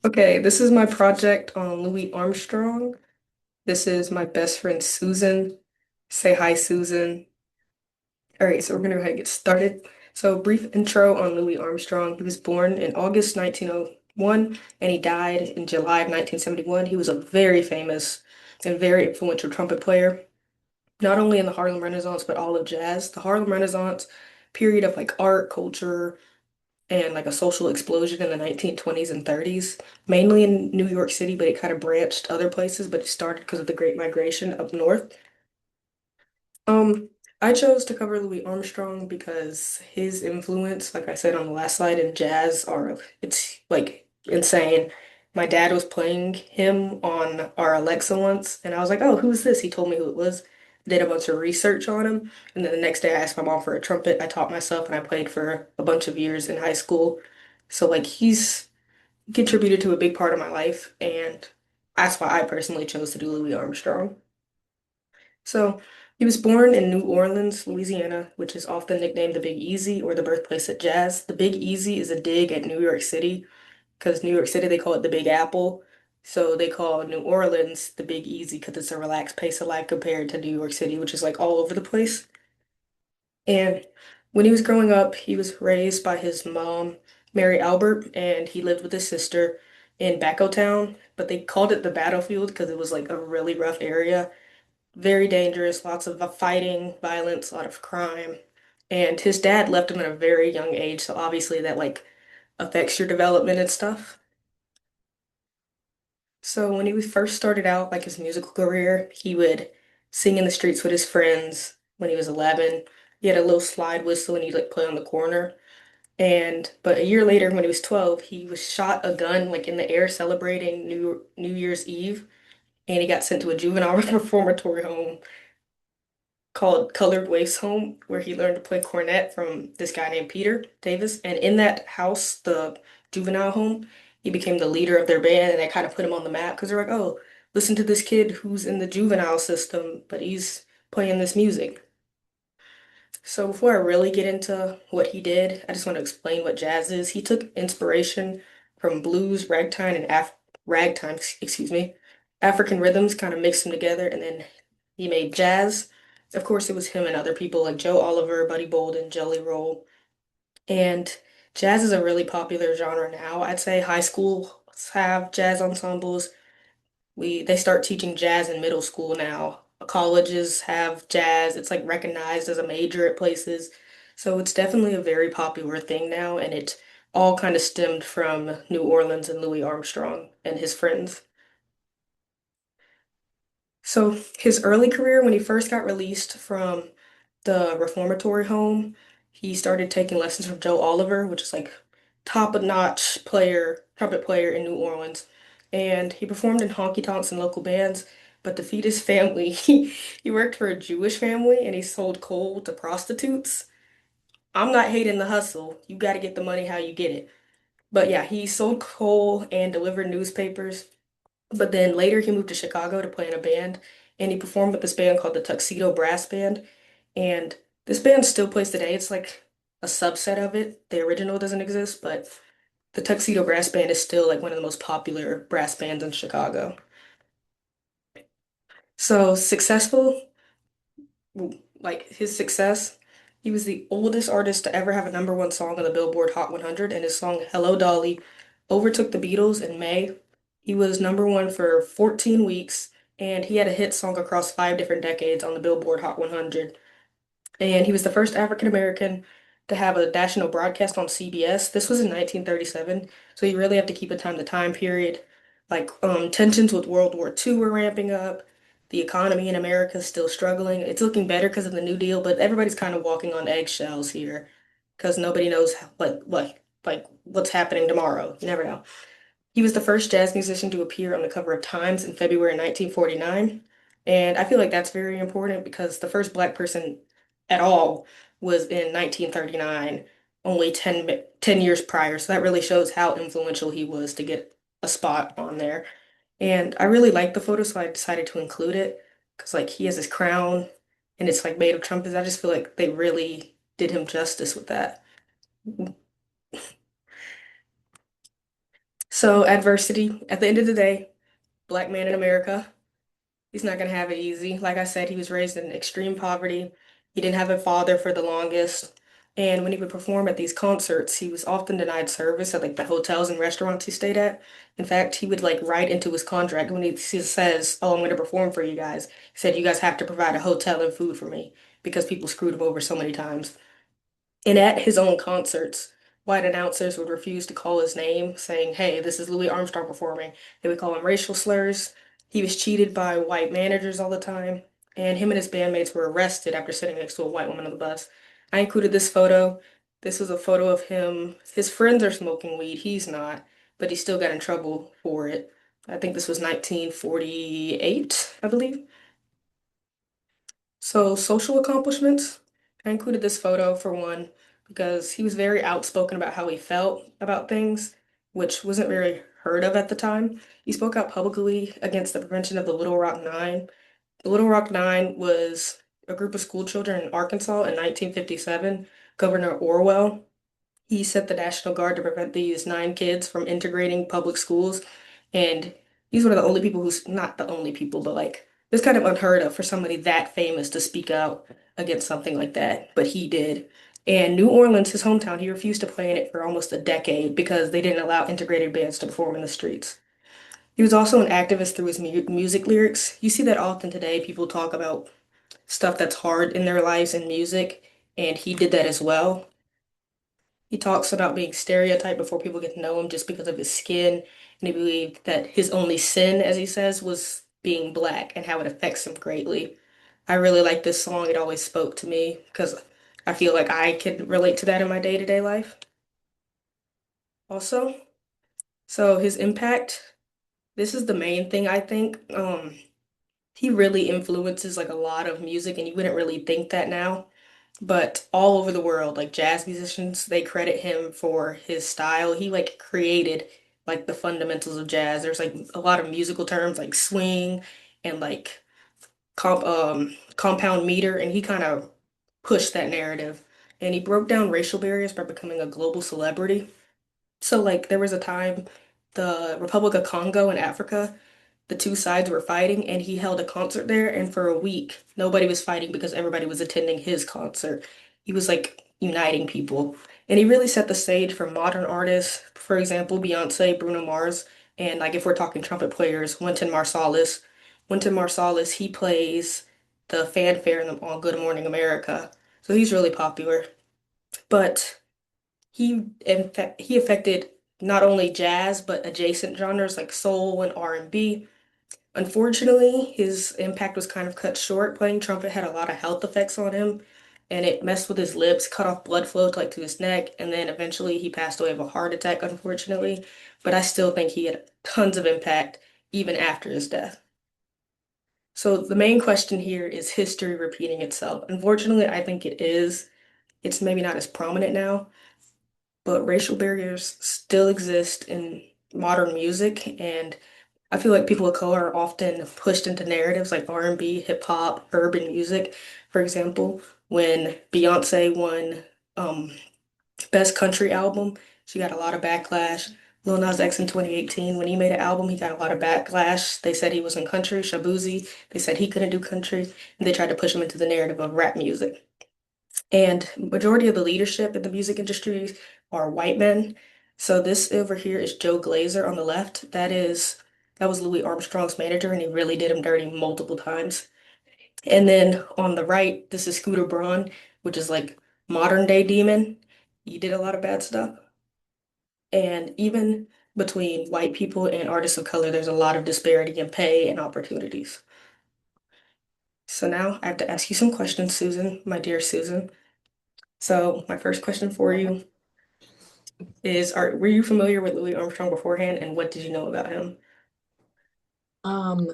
Okay, this is my project on Louis Armstrong. This is my best friend Susan. Say hi, Susan. All right, so we're gonna go ahead and get started. So, brief intro on Louis Armstrong. He was born in August 1901 and he died in July of 1971. He was a very famous and very influential trumpet player, not only in the Harlem Renaissance, but all of jazz. The Harlem Renaissance period of like art, culture, and like a social explosion in the 1920s and 30s, mainly in New York City, but it kind of branched other places, but it started because of the Great Migration up north. Um, I chose to cover Louis Armstrong because his influence, like I said on the last slide, in jazz are it's like insane. My dad was playing him on our Alexa once, and I was like, "Oh, who's this?" He told me who it was. Did a bunch of research on him, and then the next day I asked my mom for a trumpet. I taught myself, and I played for a bunch of years in high school. So like he's contributed to a big part of my life, and that's why I personally chose to do Louis Armstrong. So he was born in New Orleans, Louisiana, which is often nicknamed the Big Easy or the birthplace of jazz. The Big Easy is a dig at New York City because New York City they call it the Big Apple. So they call New Orleans the Big Easy because it's a relaxed pace of life compared to New York City, which is like all over the place. And when he was growing up, he was raised by his mom, Mary Albert, and he lived with his sister in Backo Town, but they called it the battlefield because it was like a really rough area, very dangerous, lots of fighting, violence, a lot of crime. And his dad left him at a very young age, so obviously that like affects your development and stuff. So when he was first started out, like his musical career, he would sing in the streets with his friends when he was 11. He had a little slide whistle and he'd like play on the corner. And but a year later, when he was 12, he was shot a gun like in the air celebrating New Year's Eve, and he got sent to a juvenile reformatory home called Colored Waifs Home, where he learned to play cornet from this guy named Peter Davis. And in that house, the juvenile home, he became the leader of their band, and they kind of put him on the map because they're like, oh, listen to this kid who's in the juvenile system, but he's playing this music. So before I really get into what he did, I just want to explain what jazz is. He took inspiration from blues, ragtime, excuse me, African rhythms, kind of mixed them together, and then he made jazz. Of course, it was him and other people like Joe Oliver, Buddy Bolden, Jelly Roll, and jazz is a really popular genre now. I'd say high schools have jazz ensembles. They start teaching jazz in middle school now. Colleges have jazz. It's like recognized as a major at places. So it's definitely a very popular thing now, and it all kind of stemmed from New Orleans and Louis Armstrong and his friends. So his early career, when he first got released from the reformatory home, he started taking lessons from Joe Oliver, which is like top-notch player, trumpet player in New Orleans. And he performed in honky tonks and local bands, but to feed his family, he worked for a Jewish family and he sold coal to prostitutes. I'm not hating the hustle. You got to get the money how you get it. But yeah, he sold coal and delivered newspapers. But then later he moved to Chicago to play in a band, and he performed with this band called the Tuxedo Brass Band. And this band still plays today. It's like a subset of it. The original doesn't exist, but the Tuxedo Brass Band is still like one of the most popular brass bands in Chicago. So successful, like his success, he was the oldest artist to ever have a number one song on the Billboard Hot 100, and his song Hello Dolly overtook the Beatles in May. He was number one for 14 weeks, and he had a hit song across 5 different decades on the Billboard Hot 100. And he was the first African American to have a national broadcast on CBS. This was in 1937, so you really have to keep in time the time period. Like tensions with World War II were ramping up. The economy in America is still struggling. It's looking better because of the New Deal, but everybody's kind of walking on eggshells here because nobody knows like what's happening tomorrow. You never know. He was the first jazz musician to appear on the cover of Times in February 1949. And I feel like that's very important because the first black person at all was in 1939, only 10 years prior. So that really shows how influential he was to get a spot on there. And I really like the photo, so I decided to include it because like he has his crown and it's like made of trumpets. I just feel like they really did him justice with that. So adversity, at the end of the day, black man in America. He's not gonna have it easy. Like I said, he was raised in extreme poverty. He didn't have a father for the longest. And when he would perform at these concerts, he was often denied service at like the hotels and restaurants he stayed at. In fact, he would like write into his contract when he says, "Oh, I'm going to perform for you guys." He said, "You guys have to provide a hotel and food for me," because people screwed him over so many times. And at his own concerts, white announcers would refuse to call his name, saying, "Hey, this is Louis Armstrong performing." They would call him racial slurs. He was cheated by white managers all the time, and him and his bandmates were arrested after sitting next to a white woman on the bus. I included this photo. This was a photo of him. His friends are smoking weed. He's not, but he still got in trouble for it. I think this was 1948, I believe. So, social accomplishments. I included this photo for one because he was very outspoken about how he felt about things, which wasn't very heard of at the time. He spoke out publicly against the prevention of the Little Rock Nine. The Little Rock Nine was a group of school children in Arkansas in 1957. Governor Orwell, he sent the National Guard to prevent these nine kids from integrating public schools. And he's one of the only people who's not the only people, but like it's kind of unheard of for somebody that famous to speak out against something like that. But he did. And New Orleans, his hometown, he refused to play in it for almost a decade because they didn't allow integrated bands to perform in the streets. He was also an activist through his music lyrics. You see that often today. People talk about stuff that's hard in their lives in music, and he did that as well. He talks about being stereotyped before people get to know him just because of his skin, and he believed that his only sin, as he says, was being black and how it affects him greatly. I really like this song. It always spoke to me because I feel like I can relate to that in my day-to-day life also. So his impact, this is the main thing I think. He really influences like a lot of music, and you wouldn't really think that now. But all over the world, like jazz musicians, they credit him for his style. He like created like the fundamentals of jazz. There's like a lot of musical terms like swing and like compound meter, and he kind of pushed that narrative. And he broke down racial barriers by becoming a global celebrity. So like there was a time the Republic of Congo in Africa, the two sides were fighting, and he held a concert there, and for a week nobody was fighting because everybody was attending his concert. He was like uniting people, and he really set the stage for modern artists, for example Beyonce, Bruno Mars, and like if we're talking trumpet players, Wynton Marsalis, he plays the fanfare on Good Morning America, so he's really popular. But he affected not only jazz but adjacent genres like soul and R&B. Unfortunately, his impact was kind of cut short. Playing trumpet had a lot of health effects on him, and it messed with his lips, cut off blood flow to like to his neck, and then eventually he passed away of a heart attack, unfortunately. But I still think he had tons of impact even after his death. So the main question here is history repeating itself. Unfortunately, I think it is. It's maybe not as prominent now, but racial barriers still exist in modern music, and I feel like people of color are often pushed into narratives like R&B, hip hop, urban music. For example, when Beyonce won Best Country Album, she got a lot of backlash. Lil Nas X in 2018, when he made an album, he got a lot of backlash. They said he was in country, Shabuzi. They said he couldn't do country, and they tried to push him into the narrative of rap music. And majority of the leadership in the music industry are white men. So this over here is Joe Glazer on the left. That was Louis Armstrong's manager, and he really did him dirty multiple times. And then on the right, this is Scooter Braun, which is like modern day demon. He did a lot of bad stuff. And even between white people and artists of color, there's a lot of disparity in pay and opportunities. So now I have to ask you some questions, Susan, my dear Susan. So my first question for you is, were you familiar with Louis Armstrong beforehand, and what did you know about him? Um,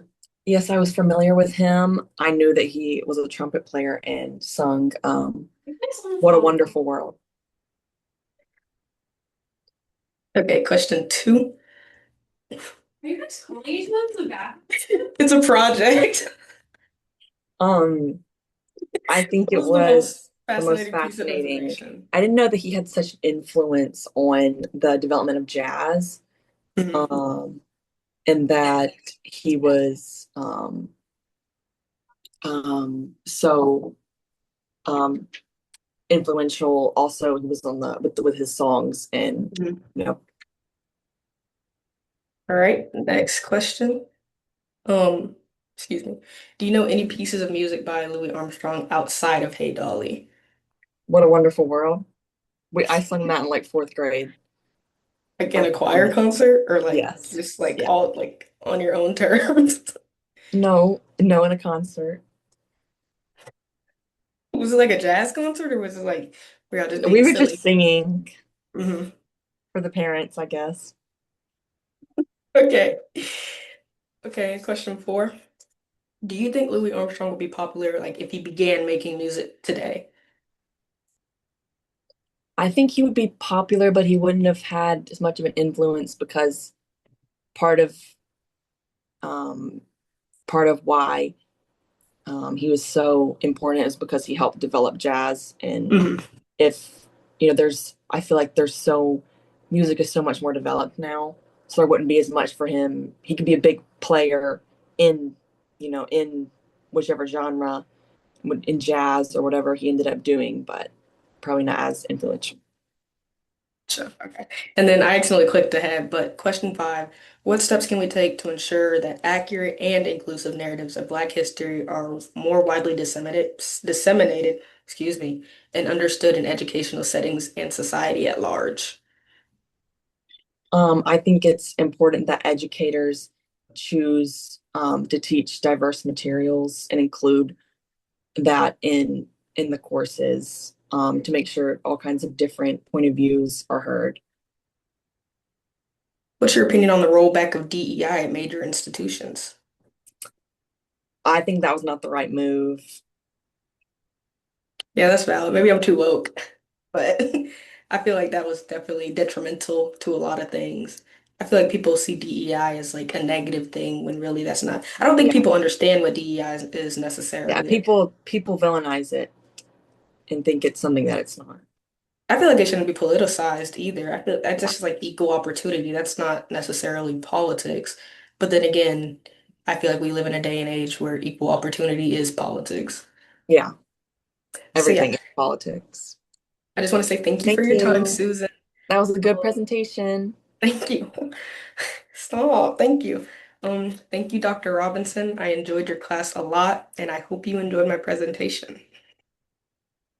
yes, I was familiar with him. I knew that he was a trumpet player and sung What a Wonderful World. Okay, question two. Are you guys calling each other the back? It's a project. Um, I think What it was the was most the most fascinating piece of fascinating. information? I didn't know that he had such influence on the development of jazz. Mhm. um, and that he was so um, influential. Also, he was on with his songs, and Mhm. you know, All right, next question. Um, excuse me. Do you know any pieces of music by Louis Armstrong outside of Hey Dolly? what a wonderful world. I sung that in like fourth grade. Like in I a performed choir it. concert or like Yes. just like Yeah. all like on your own terms? No, no, in a concert. Was it like a jazz concert or was it like we all just We being were just silly? singing Hmm. for the parents, I guess. Okay. Okay, question four. Do you think Louis Armstrong would be popular like if he began making music today? I think he would be popular, but he wouldn't have had as much of an influence because part of um, part of why he was so important is because he helped develop jazz. And Hmm. if I feel like music is so much more developed now, so there wouldn't be as much for him. He could be a big player in in whichever genre, in jazz or whatever he ended up doing, but probably not as influential. Sure. Okay. And then I accidentally clicked ahead, but question five, what steps can we take to ensure that accurate and inclusive narratives of Black history are more widely disseminated, excuse me, and understood in educational settings and society at large? I think it's important that educators choose to teach diverse materials and include that in the courses, to make sure all kinds of different point of views are heard. What's your opinion on the rollback of DEI at major institutions? I think that was not the right move. Yeah, that's valid. Maybe I'm too woke, but I feel like that was definitely detrimental to a lot of things. I feel like people see DEI as like a negative thing when really that's not. I don't think Yeah, people understand what DEI is yeah. necessarily. People villainize it and think it's something that it's not. I feel like it shouldn't be politicized either. I feel that's just like equal opportunity. That's not necessarily politics. But then again, I feel like we live in a day and age where equal opportunity is politics. Yeah, So yeah, everything is politics. I just want to say thank you for Thank your time, you. Susan. That was a good Um, presentation. Thank you. Stop. Thank you. Thank you, Dr. Robinson. I enjoyed your class a lot, and I hope you enjoyed my presentation.